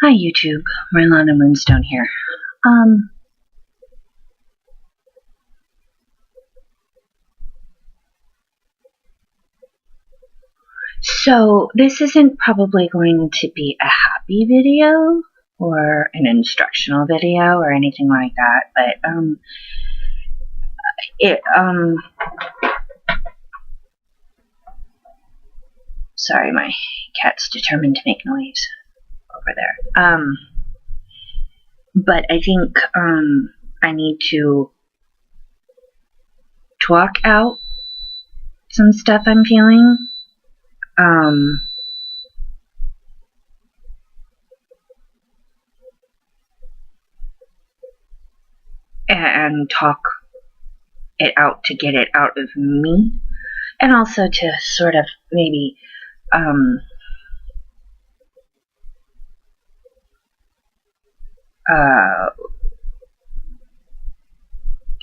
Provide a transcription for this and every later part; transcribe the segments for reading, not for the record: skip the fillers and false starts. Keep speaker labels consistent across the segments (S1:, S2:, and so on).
S1: Hi YouTube, Marlana Moonstone here. Um, so this isn't probably going to be a happy video or an instructional video or anything like that, but it sorry, my cat's determined to make noise over there. But I think I need to talk out some stuff I'm feeling. And talk it out to get it out of me, and also to sort of maybe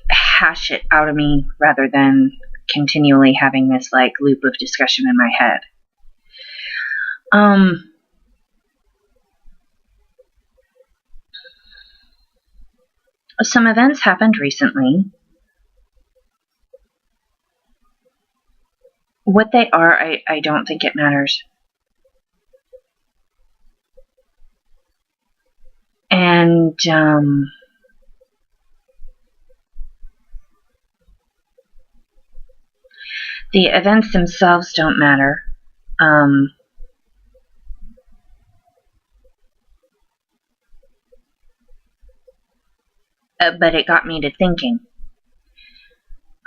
S1: hash it out of me rather than continually having this like loop of discussion in my head. Some events happened recently. What they are, I don't think it matters. And the events themselves don't matter. But it got me to thinking.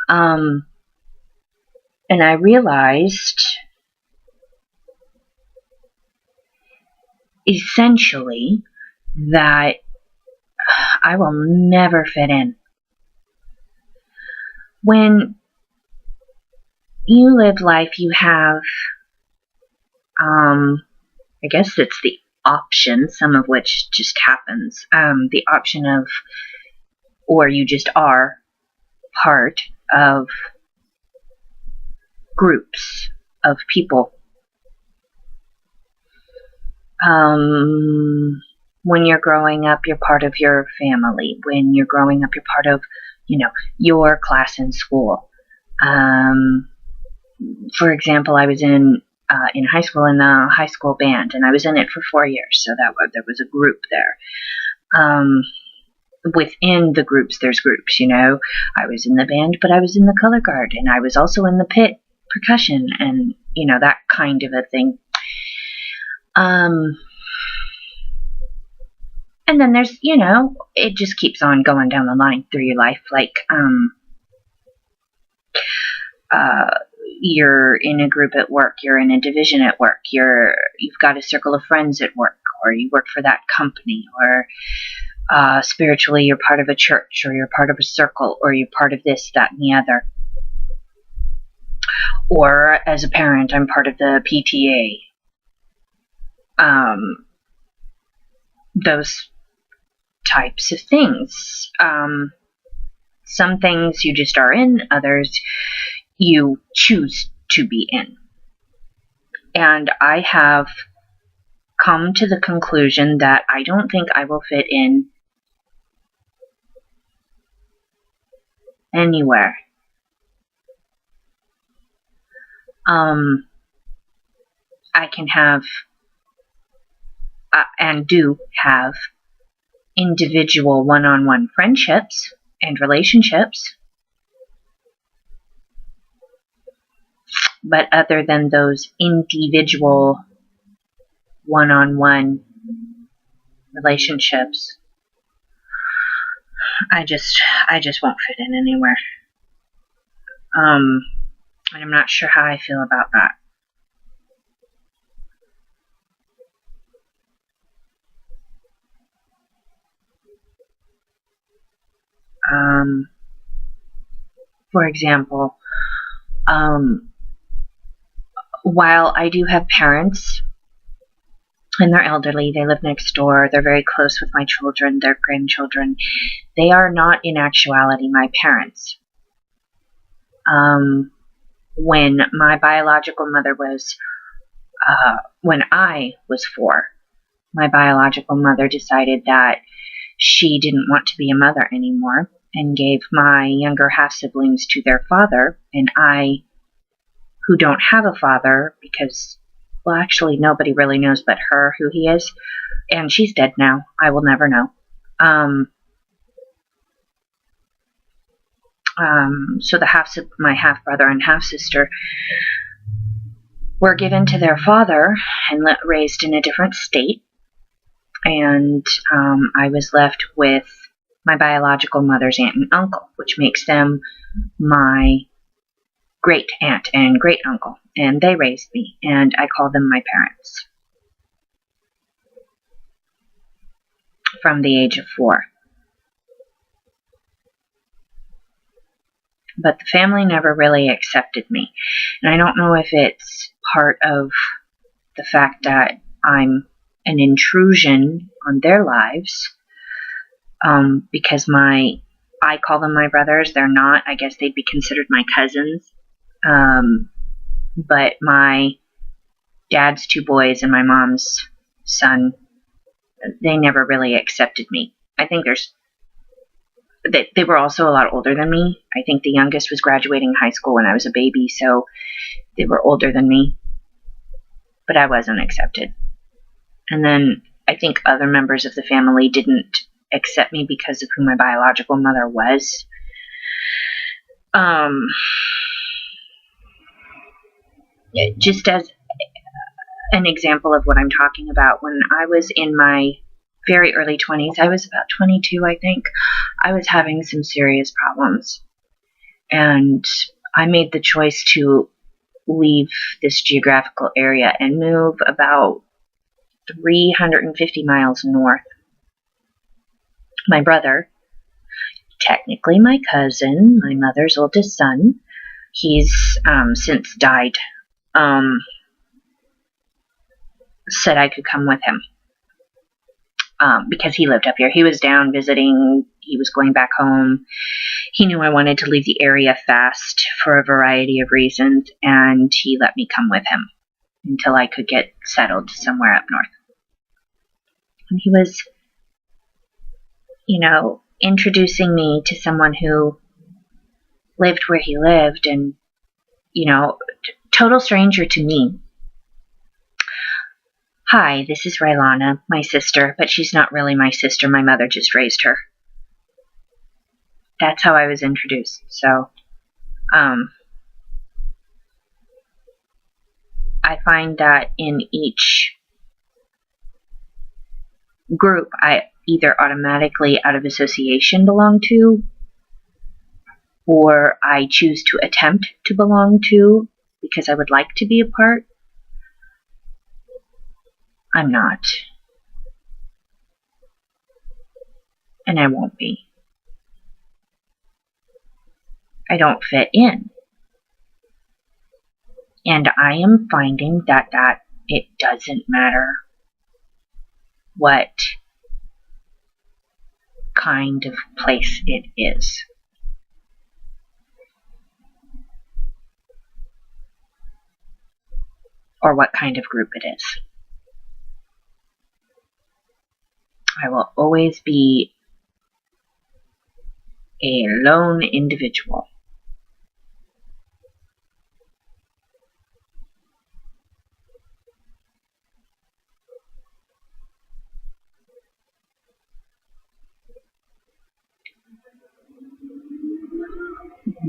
S1: And I realized essentially that I will never fit in. When you live life, you have, I guess it's the option, some of which just happens, the option of, or you just are part of groups of people. When you're growing up, you're part of your family. When you're growing up, you're part of, your class in school. For example, I was in high school in the high school band, and I was in it for 4 years, so there was a group there. Within the groups, there's groups, I was in the band, but I was in the color guard, and I was also in the pit percussion, and, that kind of a thing. And then there's, it just keeps on going down the line through your life, like, you're in a group at work, you're in a division at work, you've got a circle of friends at work, or you work for that company, or spiritually you're part of a church, or you're part of a circle, or you're part of this, that, and the other. Or as a parent, I'm part of the PTA. Those types of things. Some things you just are in, others you choose to be in. And I have come to the conclusion that I don't think I will fit in anywhere. I can have and do have individual one-on-one friendships and relationships, but other than those individual one-on-one relationships, I just won't fit in anywhere. And I'm not sure how I feel about that. For example, while I do have parents, and they're elderly, they live next door, they're very close with my children, their grandchildren, they are not in actuality my parents. When my biological mother was, when I was 4, my biological mother decided that she didn't want to be a mother anymore and gave my younger half-siblings to their father, and I, who don't have a father because, well, actually nobody really knows but her who he is, and she's dead now. I will never know. So my half-brother and half-sister were given to their father and raised in a different state, and I was left with my biological mother's aunt and uncle, which makes them my great aunt and great uncle, and they raised me, and I call them my parents from the age of 4. But the family never really accepted me, and I don't know if it's part of the fact that I'm an intrusion on their lives, because I call them my brothers. They're not. I guess they'd be considered my cousins. But my dad's 2 boys and my mom's son, they never really accepted me. I think they were also a lot older than me. I think the youngest was graduating high school when I was a baby, so they were older than me. But I wasn't accepted. And then I think other members of the family didn't accept me because of who my biological mother was. Just as an example of what I'm talking about, when I was in my very early 20s, I was about 22, I think, I was having some serious problems. And I made the choice to leave this geographical area and move about 350 miles north. My brother, technically my cousin, my mother's oldest son, he's since died, said I could come with him because he lived up here. He was down visiting. He was going back home. He knew I wanted to leave the area fast for a variety of reasons, and he let me come with him until I could get settled somewhere up north. And he was, introducing me to someone who lived where he lived, and, total stranger to me. Hi, this is Rylana, my sister, but she's not really my sister. My mother just raised her. That's how I was introduced. So, I find that in each group, I either automatically, out of association, belong to, or I choose to attempt to belong to because I would like to be a part. I'm not. And I won't be. I don't fit in. And I am finding that it doesn't matter what kind of place it is. Or what kind of group it is. I will always be a lone individual.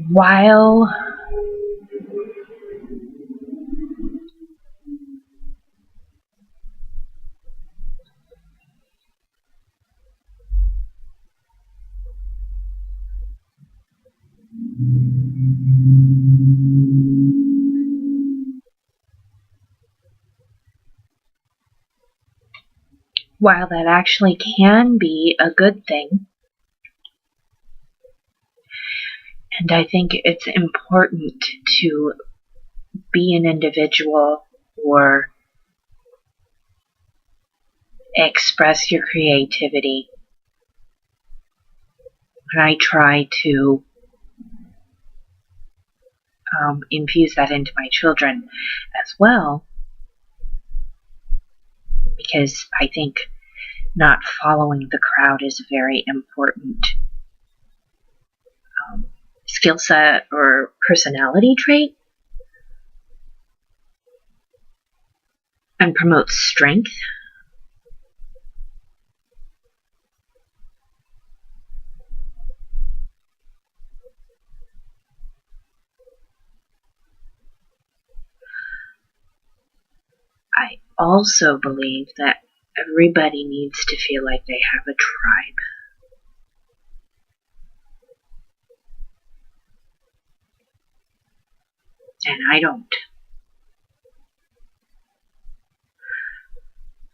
S1: While that actually can be a good thing, and I think it's important to be an individual or express your creativity, and I try to infuse that into my children as well. because I think not following the crowd is a very important skill set or personality trait, and promotes strength. I also believe that everybody needs to feel like they have a tribe. And I don't.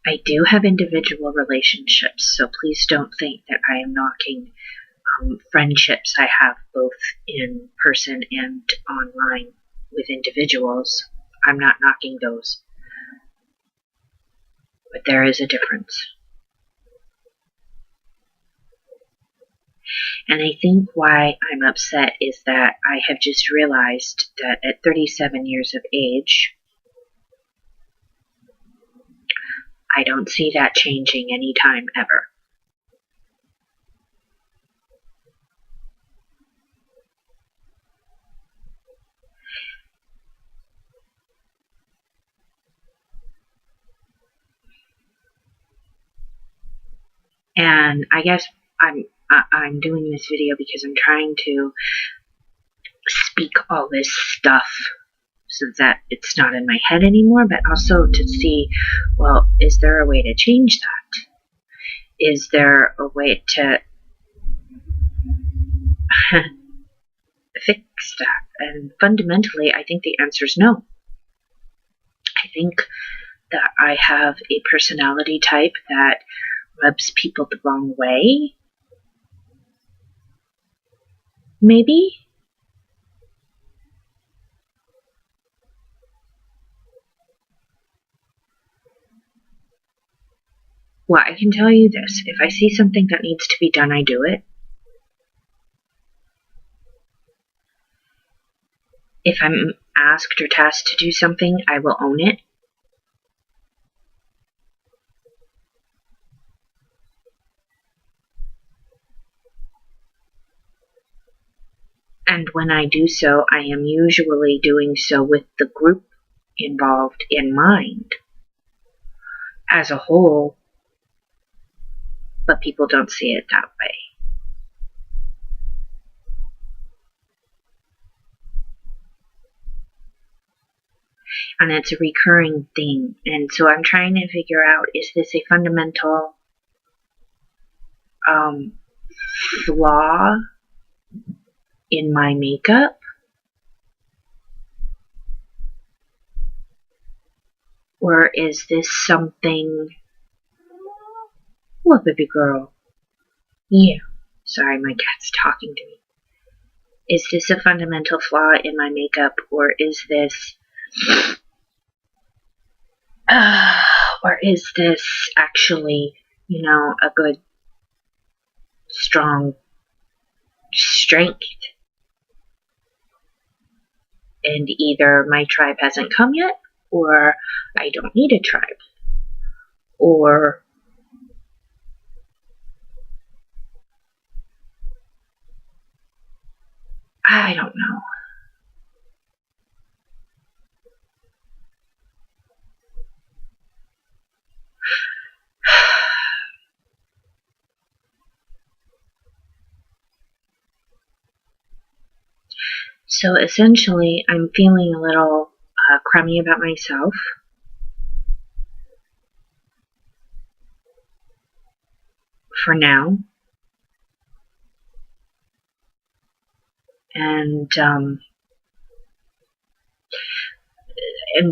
S1: I do have individual relationships, so please don't think that I am knocking friendships I have both in person and online with individuals. I'm not knocking those. But there is a difference. And I think why I'm upset is that I have just realized that at 37 years of age, I don't see that changing anytime ever. And I guess I'm doing this video because I'm trying to speak all this stuff so that it's not in my head anymore, but also to see, well, is there a way to change that? Is there a way to fix that? And fundamentally, I think the answer is no. I think that I have a personality type that rubs people the wrong way. Maybe. Well, I can tell you this. If I see something that needs to be done, I do it. If I'm asked or tasked to do something, I will own it. And when I do so, I am usually doing so with the group involved in mind as a whole, but people don't see it that way. And it's a recurring thing. And so I'm trying to figure out, is this a fundamental flaw in my makeup? Or is this something... What, baby girl? Yeah. Sorry, my cat's talking to me. Is this a fundamental flaw in my makeup, or is this... or is this actually, a good, strong strength? And either my tribe hasn't come yet, or I don't need a tribe, or I don't know. So essentially, I'm feeling a little crummy about myself. For now. And I'm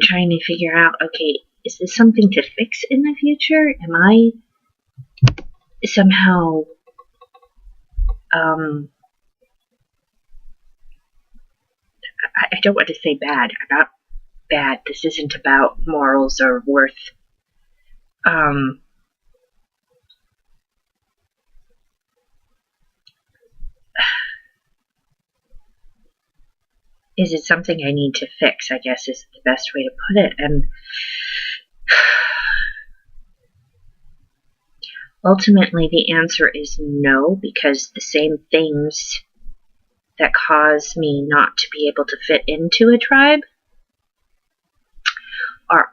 S1: trying to figure out, okay, is this something to fix in the future? Am I somehow I don't want to say bad. I'm not bad. This isn't about morals or worth. Is it something I need to fix, I guess is the best way to put it. And Ultimately, the answer is no, because the same things that cause me not to be able to fit into a tribe are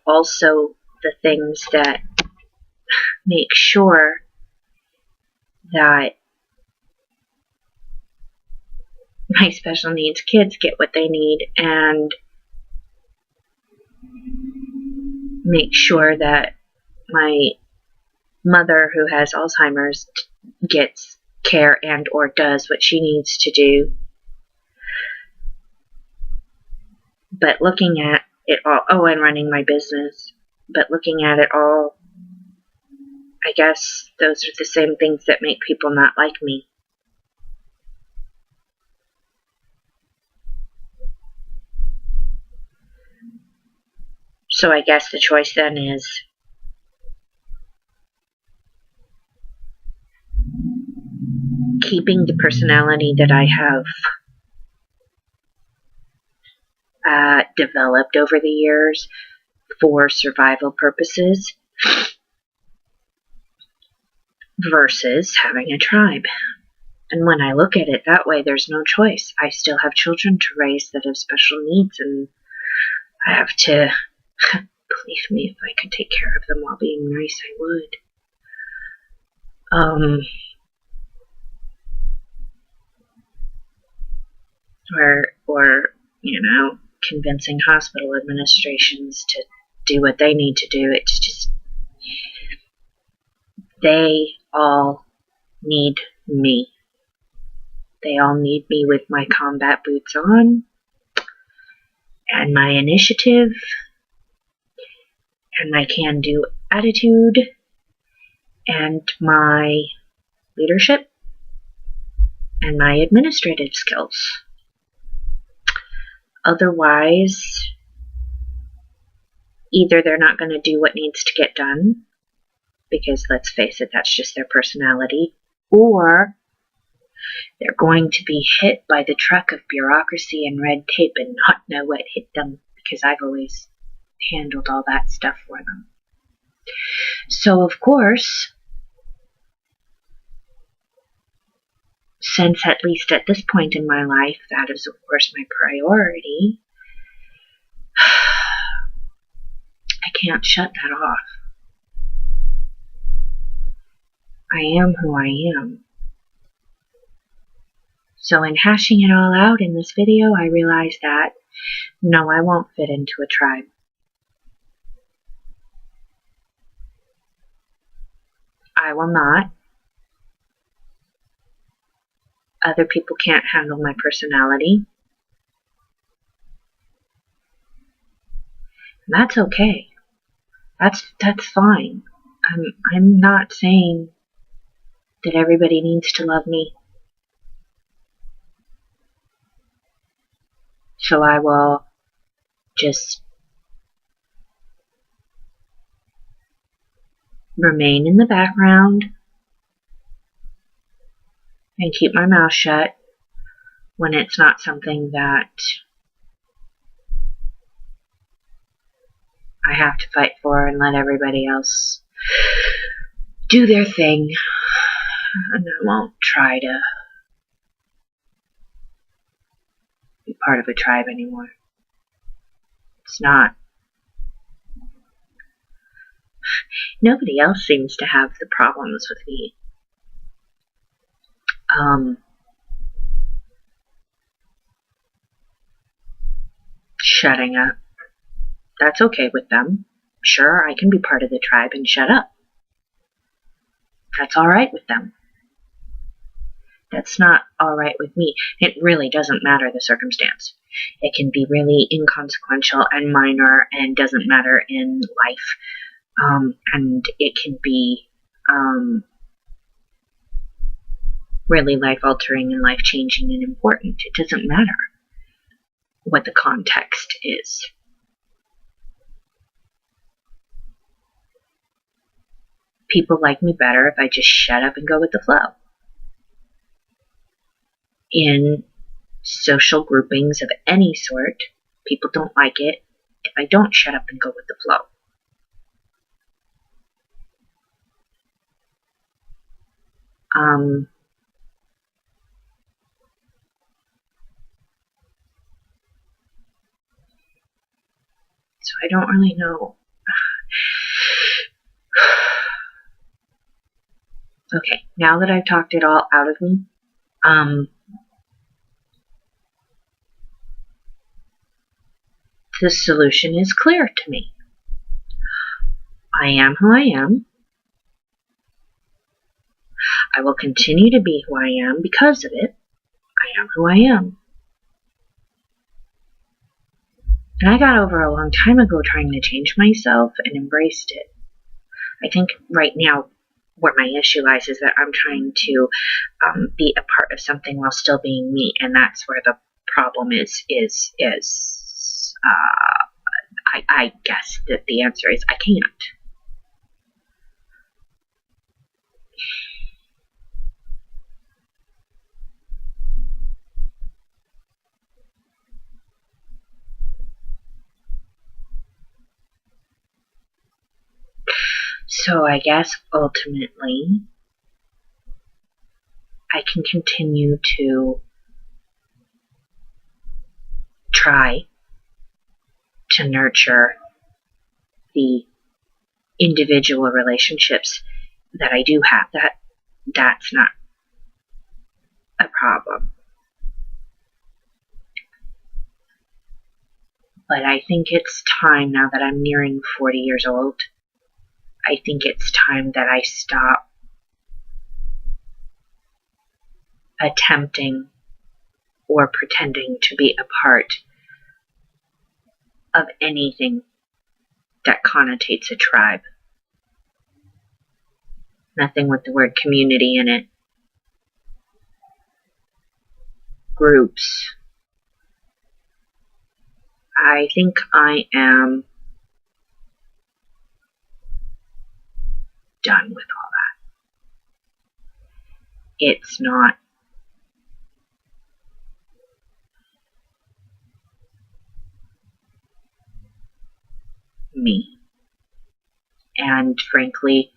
S1: also the things that make sure that my special needs kids get what they need, and make sure that my mother who has Alzheimer's gets care and or does what she needs to do. But looking at it all, and running my business, but looking at it all, I guess those are the same things that make people not like me. So I guess the choice then is keeping the personality that I have developed over the years for survival purposes versus having a tribe. And when I look at it that way, there's no choice. I still have children to raise that have special needs, and I have to, believe me, if I could take care of them while being nice, I would. Or, convincing hospital administrations to do what they need to do. It's just, they all need me. They all need me with my combat boots on, and my initiative, and my can-do attitude, and my leadership, and my administrative skills. Otherwise, either they're not going to do what needs to get done, because let's face it, that's just their personality, or they're going to be hit by the truck of bureaucracy and red tape and not know what hit them, because I've always handled all that stuff for them. So, of course, since at least at this point in my life, that is, of course, my priority, I can't shut that off. I am who I am. So in hashing it all out in this video, I realized that, no, I won't fit into a tribe. I will not. Other people can't handle my personality. And that's okay. That's fine. I'm not saying that everybody needs to love me. So I will just remain in the background and keep my mouth shut when it's not something that I have to fight for, and let everybody else do their thing. And I won't try to be part of a tribe anymore. It's not. Nobody else seems to have the problems with me. Shutting up. That's okay with them. Sure, I can be part of the tribe and shut up. That's alright with them. That's not alright with me. It really doesn't matter the circumstance. It can be really inconsequential and minor and doesn't matter in life. And it can be really life-altering and life-changing and important. It doesn't matter what the context is. People like me better if I just shut up and go with the flow. In social groupings of any sort, people don't like it if I don't shut up and go with the flow. So I don't really know. Okay, now that I've talked it all out of me, the solution is clear to me. I am who I am. I will continue to be who I am because of it. I am who I am. And I got over a long time ago trying to change myself and embraced it. I think right now where my issue lies is that I'm trying to be a part of something while still being me, and that's where the problem is. I guess that the answer is I can't. So I guess ultimately I can continue to try to nurture the individual relationships that I do have. That's not a problem. But I think it's time, now that I'm nearing 40 years old, I think it's time that I stop attempting or pretending to be a part of anything that connotates a tribe. Nothing with the word community in it. Groups. I think I am done with all that. It's not me. And frankly,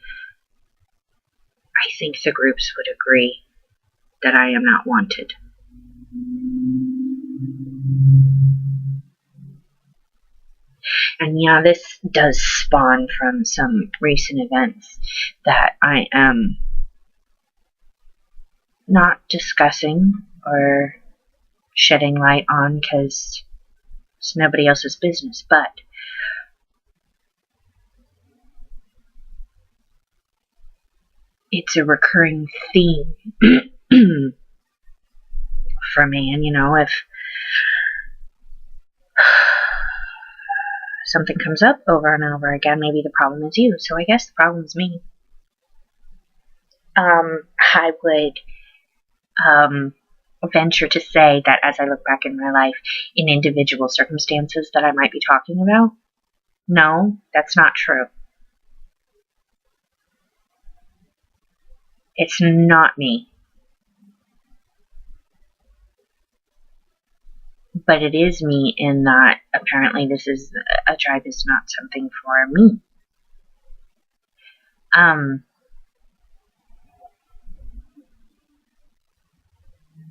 S1: I think the groups would agree that I am not wanted. And yeah, this does spawn from some recent events that I am not discussing or shedding light on because it's nobody else's business, but it's a recurring theme for me. And if something comes up over and over again, maybe the problem is you. So I guess the problem is me. I would venture to say that as I look back in my life, in individual circumstances that I might be talking about, no, that's not true. It's not me. But it is me in that apparently a tribe is not something for me.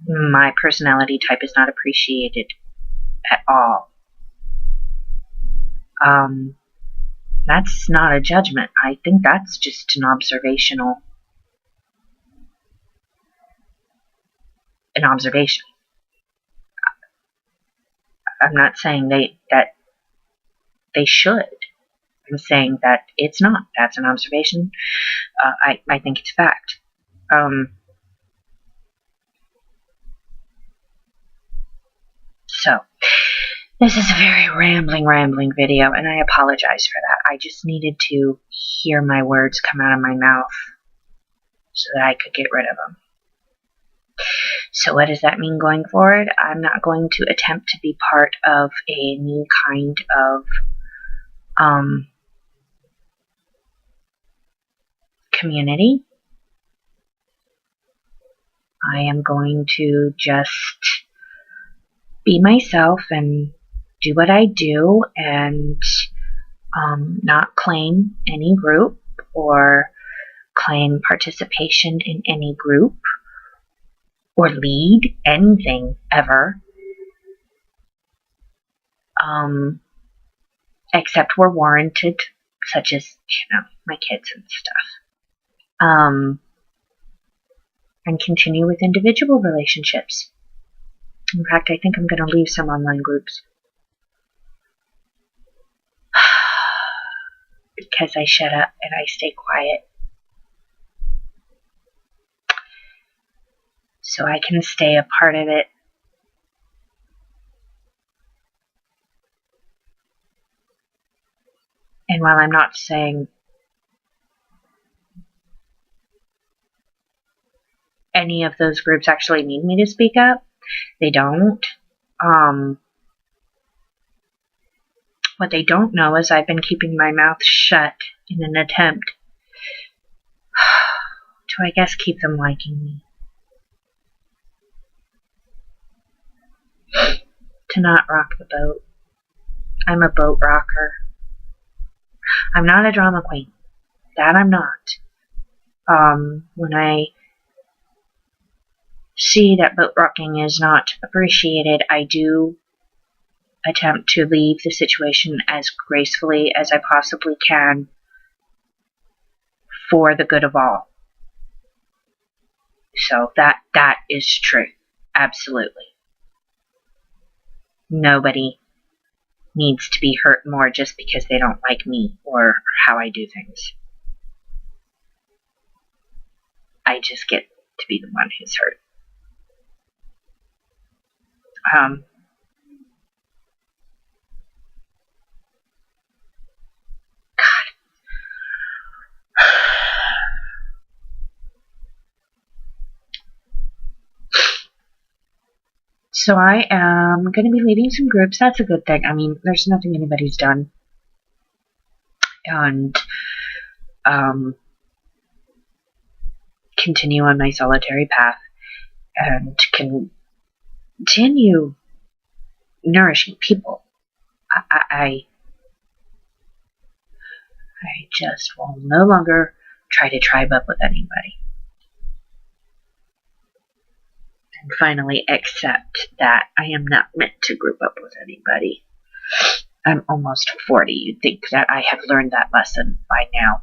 S1: My personality type is not appreciated at all. That's not a judgment. I think that's just an observation. I'm not saying that they should. I'm saying that it's not. That's an observation. I think it's fact. So, this is a very rambling video, and I apologize for that. I just needed to hear my words come out of my mouth so that I could get rid of them. So what does that mean going forward? I'm not going to attempt to be part of a new kind of community. I am going to just be myself and do what I do and not claim any group or claim participation in any group or lead anything ever, except where warranted, such as, my kids and stuff. And continue with individual relationships. In fact, I think I'm going to leave some online groups. Because I shut up and I stay quiet. So I can stay a part of it. And while I'm not saying any of those groups actually need me to speak up, they don't. What they don't know is I've been keeping my mouth shut in an attempt to, I guess, keep them liking me. To not rock the boat. I'm a boat rocker. I'm not a drama queen. That I'm not. When I see that boat rocking is not appreciated, I do attempt to leave the situation as gracefully as I possibly can for the good of all. So that is true. Absolutely. Nobody needs to be hurt more just because they don't like me or how I do things. I just get to be the one who's hurt. So I am going to be leaving some groups. That's a good thing. I mean, there's nothing anybody's done. And continue on my solitary path and continue nourishing people. I just will no longer try to tribe up with anybody. And finally accept that I am not meant to group up with anybody. I'm almost 40. You'd think that I have learned that lesson by now.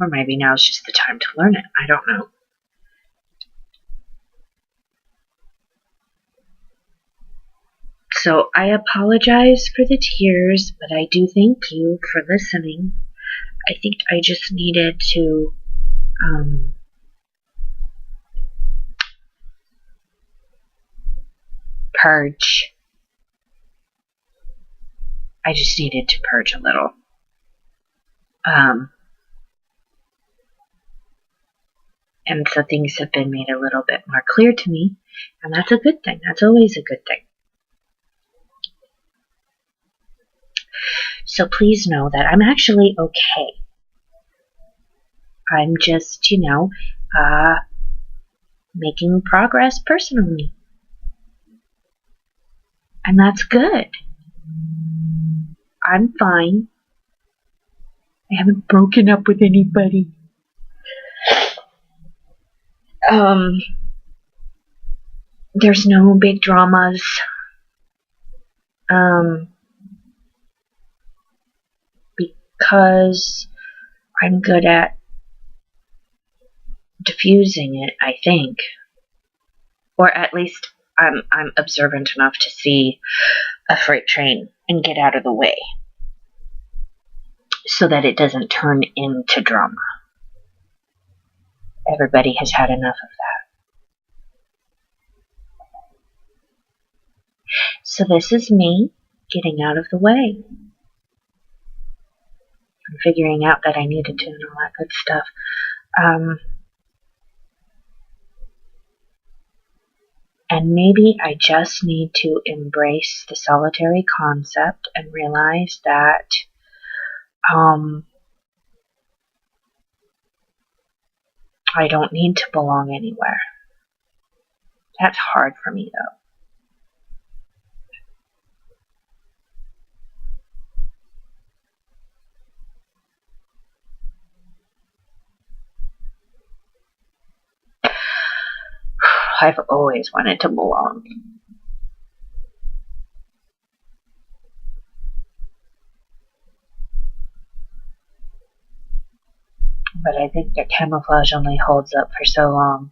S1: Or maybe now is just the time to learn it. I don't know. So I apologize for the tears, but I do thank you for listening. I think I just needed to purge. I just needed to purge a little. And so things have been made a little bit more clear to me, and that's a good thing. That's always a good thing. So please know that I'm actually okay. I'm just, making progress personally. And that's good. I'm fine. I haven't broken up with anybody. There's no big dramas. Because I'm good at diffusing it, I think. Or at least I'm observant enough to see a freight train and get out of the way so that it doesn't turn into drama. Everybody has had enough of that. So this is me getting out of the way and figuring out that I needed to and all that good stuff. And maybe I just need to embrace the solitary concept and realize that I don't need to belong anywhere. That's hard for me, though. I've always wanted to belong. But I think that camouflage only holds up for so long.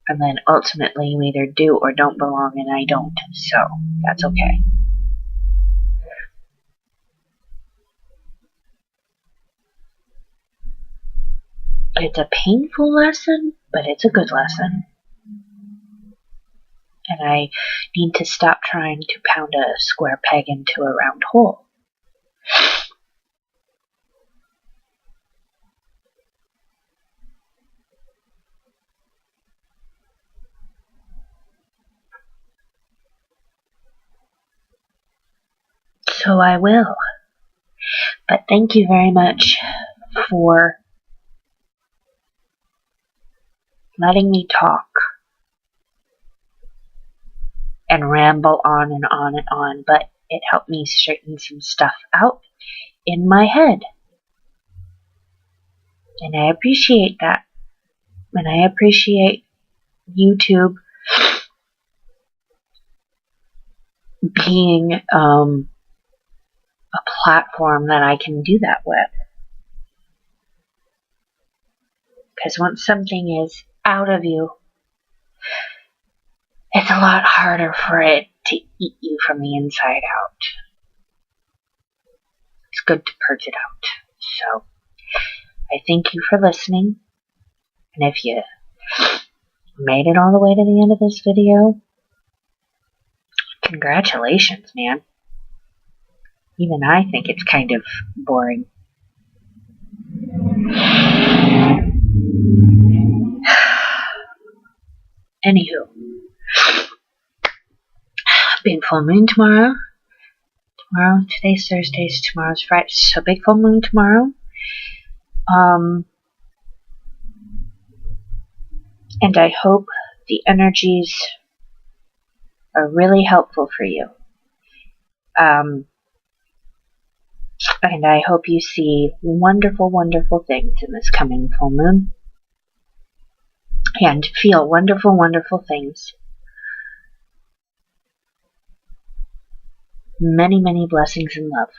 S1: And then ultimately you either do or don't belong, and I don't, so that's okay. It's a painful lesson, but it's a good lesson. And I need to stop trying to pound a square peg into a round hole. So I will. But thank you very much for letting me talk and ramble on and on and on, but it helped me straighten some stuff out in my head. And I appreciate that. And I appreciate YouTube being a platform that I can do that with. Because once something is out of you, it's a lot harder for it to eat you from the inside out. It's good to purge it out. So, I thank you for listening. And if you made it all the way to the end of this video, congratulations, man. Even I think it's kind of boring. Anywho, big full moon tomorrow. Today's Thursday, so tomorrow's Friday. So big full moon tomorrow. And I hope the energies are really helpful for you. And I hope you see wonderful, wonderful things in this coming full moon. And feel wonderful, wonderful things. Many, many blessings and love.